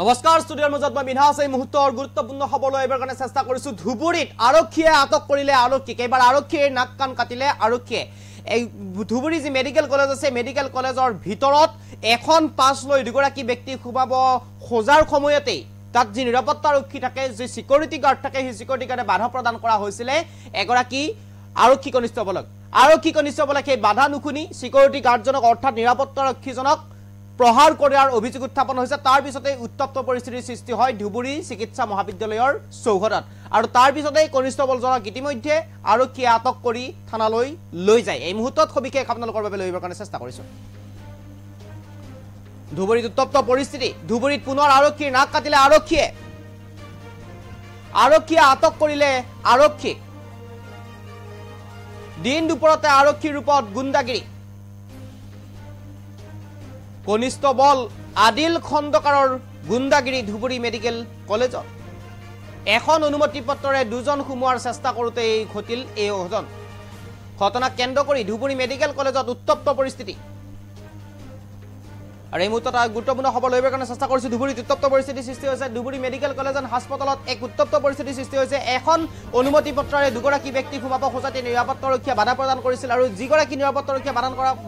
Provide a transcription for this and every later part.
নমস্কাৰ ষ্টুডিঅ'ৰ মাজত মই মিনহাছ এই মুহূৰ্তৰ গুৰুত্বপূৰ্ণ খবৰ লৈ এবাৰ কাৰণে চেষ্টা কৰিছো ধুবুৰীত আৰক্ষীয়ে আটক কৰিলে আৰক্ষীক এবাৰ আৰক্ষীৰ নাক কাণ কাটিলে আৰক্ষীয়ে এই ধুবুৰী যি মেডিকেল কলেজ আছে মেডিকেল কলেজৰ ভিতৰত এখন পাছ লৈ দুগৰাকী ব্যক্তি খুবাব খোজাৰ সময়তেই তাত যি নিৰাপত্তা ৰক্ষী থাকে যি সিকিউৰিটি গাৰ্ড থাকে সেই সিকিউৰিটি গাৰ্ডে বাধা প্ৰদান কৰা হৈছিল এগৰাকী আৰক্ষী কনিষ্টবলক সেই বাধা নুশুনি সিকিউৰিটি গাৰ্ডজনক অৰ্থাৎ নিৰাপত্তা ৰক্ষীজনক প্ৰহাৰ কৰাৰ অভিযোগ উত্থাপন হৈছে তাৰ পিছতে উত্তপ্ত পৰিস্থিতিৰ সৃষ্টি হয় ধুবুৰী চিকিৎসা মহাবিদ্যালয়ৰ চৌহদত আৰু তাৰ পিছতে কনিষ্টবলজনক ইতিমধ্যে আৰক্ষীয়ে আটক কৰি থানালৈ লৈ যায় এই মুহূৰ্তত সবিশেষ আপোনালোকৰ বাবে লইবৰ কাৰণে চেষ্টা কৰিছো ধুবুৰীত উত্তপ্ত পৰিস্থিতি ধুবুৰীত পুনৰ আৰক্ষীৰ নাক কাটিলে আৰক্ষীয়ে আটক কৰিলে আৰক্ষীক দিন দুপৰতে আৰক্ষীৰ ৰূপত গুণ্ডাগিৰি কনিষ্টবল আদিল খণ্ডকাৰৰ গুণ্ডাগিৰি ধুবুৰী মেডিকেল কলেজত এখন অনুমতি পত্ৰৰে দুজন সুমুৱাৰ চেষ্টা কৰোতে ঘটিল এই অঘটন ঘটনাক কেন্দ্ৰ কৰি ধুবুৰী মেডিকেল কলেজত উত্তপ্ত পৰিস্থিতি আৰু এই মুহূৰ্তত গুৰুত্বপূৰ্ণ খবৰ লইবৰ কাৰণে চেষ্টা কৰিছো ধুবুৰীত উত্তপ্ত পৰিস্থিতি সৃষ্টি হৈছে ধুবুৰী মেডিকেল কলেজ এণ্ড হাস্পতালত এক উত্তপ্ত পৰিস্থিতি সৃষ্টি হৈছে এখন অনুমতি পত্ৰৰে দুগৰাকী ব্যক্তি খুবাব খোজাতে নিৰাপত্তা ৰক্ষীয়ে বাধা প্ৰদান কৰিছিল আৰু যিগৰাকী নিৰাপত্তা ৰক্ষীয়ে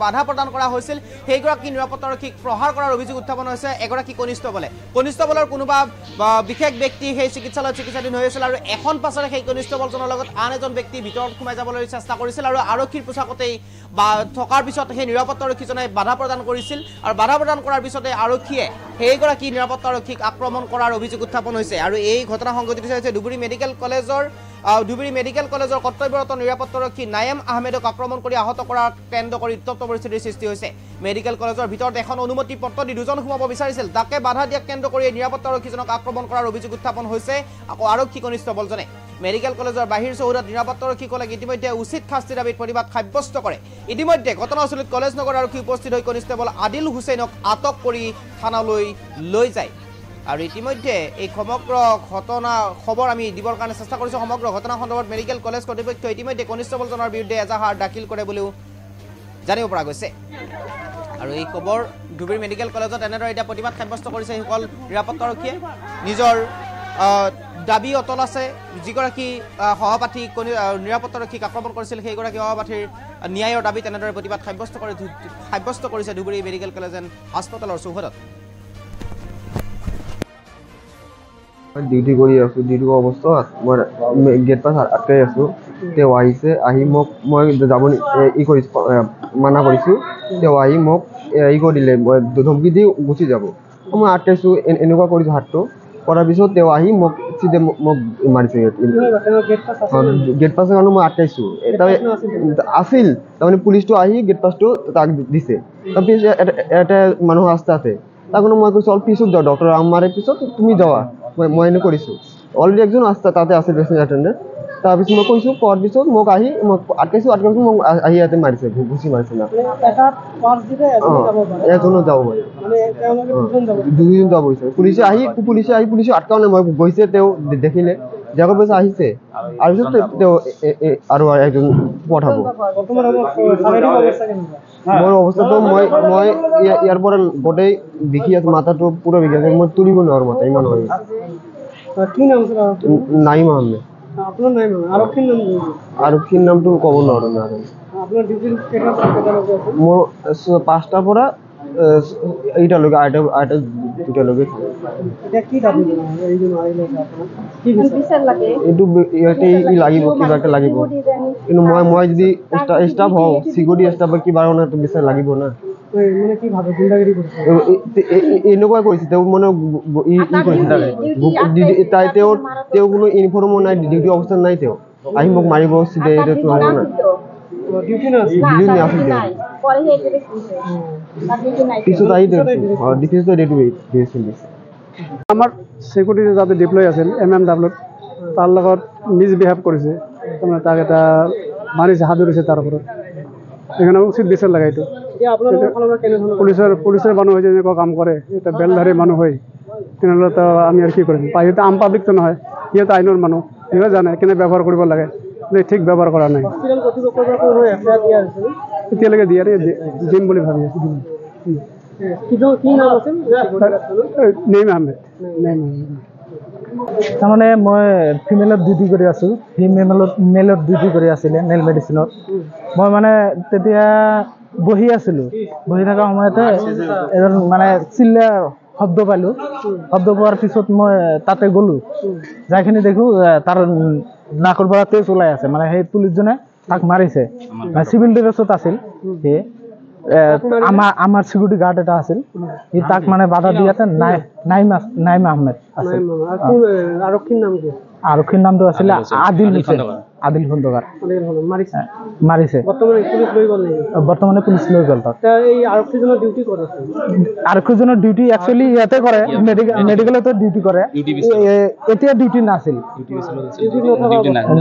বাধা প্ৰদান কৰা হৈছিল সেইগৰাকী নিৰাপত্তা ৰক্ষীক প্ৰহাৰ কৰাৰ অভিযোগ উত্থাপন হৈছে এগৰাকী কনিষ্টবলৰ কোনোবা বিশেষ ব্যক্তি সেই চিকিৎসালয়ত চিকিৎসাধীন হৈ আছিল আৰু এখন পাছৰে সেই কনিষ্টবলজনৰ লগত আন এজন ব্যক্তি ভিতৰত সোমাই যাবলৈ চেষ্টা কৰিছিল আৰু আৰক্ষীৰ পোছাকতেই থকাৰ পিছত সেই নিৰাপত্তা ৰক্ষীজনে বাধা প্ৰদান কৰিছিল আৰু বাধা প্ৰদান কৰাৰ পিছতে আৰক্ষীয়ে সেইগৰাকী নিৰাপত্তা ৰক্ষীক আক্ৰমণ কৰাৰ অভিযোগ উত্থাপন হৈছে আৰু এই ঘটনা সংঘটিত হৈছে ধুবুৰী মেডিকেল কলেজৰ কৰ্তব্যৰত নিৰাপত্তা ৰক্ষী নায়েম আহমেদক আক্ৰমণ কৰি আহত কৰাৰ কেন্দ্ৰ কৰি উত্তপ্ত পৰিস্থিতিৰ সৃষ্টি হৈছে মেডিকেল কলেজৰ ভিতৰত এখন অনুমতি পত্ৰ দি দুজন সোমাব বিচাৰিছিল তাকে বাধা দিয়াক কেন্দ্ৰ কৰি নিৰাপত্তা ৰক্ষীজনক আক্ৰমণ কৰাৰ অভিযোগ উত্থাপন হৈছে আকৌ আৰক্ষী কনিষ্টবলজনে মেডিকেল কলেজৰ বাহিৰ চৌহদত নিৰাপত্তা ৰক্ষীসকলে ইতিমধ্যে উচিত শাস্তি দাবীত প্ৰতিবাদ সাব্যস্ত কৰে ইতিমধ্যে ঘটনাস্থলীত কলেজ নগৰ আৰক্ষী উপস্থিত হৈ কনিষ্টবল আদিল হুছেইনক আটক কৰি থানালৈ লৈ যায় আৰু ইতিমধ্যে এই সমগ্ৰ ঘটনা খবৰ আমি দিবৰ কাৰণে চেষ্টা কৰিছো সমগ্ৰ ঘটনা সন্দৰ্ভত মেডিকেল কলেজ কৰ্তৃপক্ষ ইতিমধ্যে কনিষ্টবলজনৰ বিৰুদ্ধে এজাহাৰ দাখিল কৰে বুলিও জানিব পৰা গৈছে আৰু এই খবৰ ধুবুৰী মেডিকেল কলেজত এনেদৰে এতিয়া প্ৰতিবাদ সাব্যস্ত কৰিছে সকল নিৰাপত্তা ৰক্ষীয়ে নিজৰ দাবী অটল আছে যিগৰাকী সহপাঠী নিৰাপত্তা ৰক্ষীক আক্ৰমণ কৰিছিল সেইগৰাকী সহপাঠীৰ ন্যায়ৰ দাবীত এনেদৰে প্ৰতিবাদ সাব্যস্ত কৰিছে ধুবুৰী মেডিকেল কলেজ এণ্ড হাস্পতালৰ চৌহদত ডিউটি কৰি আছো ডিউটি অৱস্থাত মই গেট পাছ আটকাই আছো তেওঁ আহিছে আহি মোক মই যাব মানা কৰিছোঁ তেওঁ আহি মোক কৰি দিলে ধমকি দি গুচি যাব মই আটকাইছোঁ এনেকুৱা কৰিছোঁ হাতটো কৰাৰ পিছত তেওঁ আহি মোক চিধে মোক মাৰিছে গেট পাছৰ কাৰণে মই আটকাইছোঁ আছিল তাৰমানে পুলিচটো আহি গেট পাছটো তাক দিছে তাৰপিছত এটা মানুহৰ ৰাস্তা আছে তাৰ কাৰণে মই কৈছোঁ অলপ পিছত যাওঁ ডক্টৰ মাৰে পিছত তুমি যাৱা মই এনে কৰিছোঁ অলৰেডি একজন তাতে আছে পেচেণ্ট এটেণ্ডেণ্ট তাৰপিছত মই কৈছোঁ কোৱাৰ পিছত মোক আহি মোক আটকাইছোঁ মোক আহি ইয়াতে মাৰিছে ঘুচি মাৰিছে না এজনো যাব পাৰে দুজন যাব বিচাৰে পুলিচে আহি পুলিচে আটকাও নাই মই গৈছে তেওঁ দেখিলে যাবৰ পিছত আহিছে আৰু পিছত তেওঁ আৰু এজন পঠাব মোৰ অৱস্থাটো মই ইয়াৰ পৰা গোটেই বিকি আছো মাথাটো পুৰো বিকি আছে মই তুলিব নোৱাৰো মাথা ইমান হয় নাইম আহমেদ আৰক্ষীৰ নামটো ক'ব নোৱাৰো না মোৰ 5টাৰ পৰা এইটালৈকে 8টা 2টালৈকে এইটো লাগিব কিবা এটা লাগিব কিন্তু মই যদি ষ্টাফ হওঁ চিকিউৰিটি ষ্টাফ বা কিবা বিচাৰ লাগিব না এনেকুৱা কৰিছে তেওঁ মানে কৰিছে তাই তেওঁ কোনো ইউনিফৰ্মো নাই ডিউটি অৱস্থা নাই তেওঁ আহি মোক মাৰিব চিধে এইটো হ'ব না পিছত আহি আমাৰ চিকিউৰিটি যাতে ডিপ্লয় আছিল MMW তাৰ লগত মিছবিহেভ কৰিছে তাৰমানে তাক এটা মাৰিছে হাত ধৰিছে তাৰ ওপৰত সেইকাৰণে উচিত বিচাৰ লাগে এইটো পুলিচৰ মানুহ হৈ যেনেকুৱা কাম কৰে এটা বেলধাৰী মানুহ হয় তেনেহ'লেতো আমি আৰু কি কৰিম সিহঁতে আম পাব্লিকটো নহয় সিহঁতে আইনৰ মানুহ সিহঁতে জানে কেনে ব্যৱহাৰ কৰিব লাগে ঠিক ব্যৱহাৰ কৰা নাই এতিয়ালৈকে দিয়াৰে দিম বুলি ভাবি আছোঁ নেইম আহমেদ তাৰমানে মই ফিমেলত ডিউটি কৰি আছোঁ, সি মেলত ডিউটি কৰি আছিলে নেল মেডিচিনত। মই মানে তেতিয়া বহি আছিলোঁ, বহি থকা সময়তে এজন মানে চিল্লাৰ শব্দ পালোঁ। শব্দ পোৱাৰ পিছত মই তাতে গ'লোঁ, যাইখিনি দেখোঁ তাৰ নাকৰ পৰা তেজ ওলাই আছে। মানে সেই পুলিচজনে তাক মাৰিছে, চিভিল ড্ৰেছত আছিল সি। আমাৰ চিকিউৰিটি গাৰ্ড এটা আছিল, সি তাক মানে বাধা দিয়াতে নাইম আহমেদ আছিল। আৰক্ষীৰ নামটো আছিলে আদিল হুছেইন, আদিল খন্দকাৰ মাৰিছে। বৰ্তমানে পুলিচ লৈ গ'ল তাত। আৰক্ষীজনৰ ডিউটি একচুৱেলি ইয়াতে কৰে, মেডিকেলতে ডিউটি কৰে। এতিয়া ডিউটি নাছিল,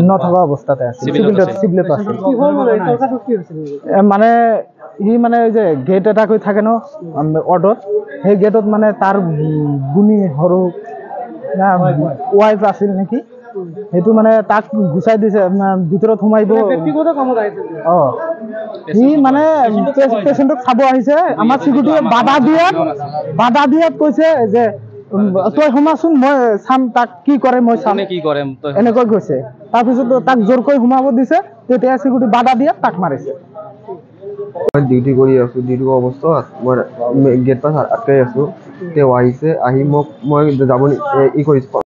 নথকা অৱস্থাতে আছিল, চিভিলতো আছিল। মানে সি মানে যে গেট এটা কৰি থাকে ন ৱাৰ্ডত, সেই গেটত মানে তাৰ গুণী সৰু ৱাইফ আছিল নেকি, সেইটো মানে তাক গুচাই দিছে, ভিতৰত সোমাইব। সি মানে পেচেণ্টক চাব আহিছে, আমাৰ চিকিউৰিটিয়ে বাধা দিয়াত কৈছে যে তই সোমাচোন, মই চাম তাক কি কৰে, মই চাম এনেকৈ কৈছে। তাৰপিছত তাক জোৰকৈ সোমাব দিছে, তেতিয়া চিকিউৰিটি বাধা দিয়াত তাক মাৰিছে। মই ডিউটি কৰি আছোঁ, ডিউটি কৰা অৱস্থাত মই গেট পাছ আটকাই আছোঁ। তেওঁ আহিছে, আহি মই যাব কৰিছোঁ